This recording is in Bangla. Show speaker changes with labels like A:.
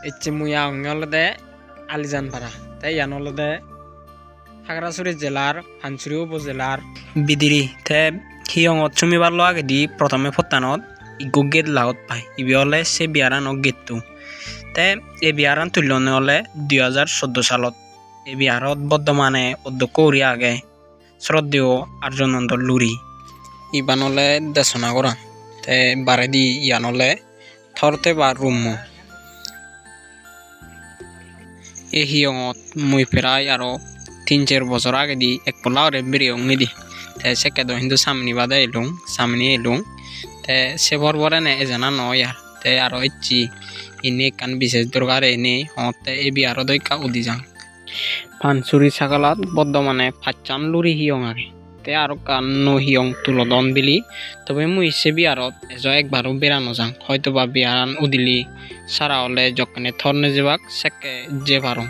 A: ইচ্ছে মুয়া অঙ্গে হলদে আলিজানপাড়া তাই ইয়ান হলদে খাগড়াছড়ি জেলার ফানছড়ি উপজেলার বিদিরি তে হিয়ঙত চুমিবার লো আগে দি প্রথমে ফতানত ইগো গেট লাহত পাই ইবি হলে সে বিয়ারান ও গেটটো তে এই বিয়ারান তুলনে হলে 2014 সালত এই বিহারত বর্তমানে অধ্যক্ষ উড়ি আগে শ্রদ্ধেয় আর্যনন্দ লুরি ইবান হলে দেশনা করা তে বারে দি ইয়ান হলে থরতে বা রুম্ম এই হিয়ঙত মুই প্রায় আরো 3-4 বছর আগে দি এক পোলাওরে বেরিয়ে দি তে সে কেদ হিন্দু সামনি বাদে এলুং তে সে বরবরে নে এজানা নয় আর তে আরো ইচ্ছি ইনি কান বিশেষ দরকার এনে হতে এ বিয়ারো দইকা উদি যাং ফানছড়ি সাগালাত বর্তমানে 5 লুরি হিয়ং আগে তে আরো কান নো হিয়ং তুলদন বিলি তবে মুই সে বিয়ারত এজো একবারও বেরানো যাং হয়তো বা বিয়ারান উদিলি সারা হলে যখনে থরনে যাবাক সেকে যে পারো।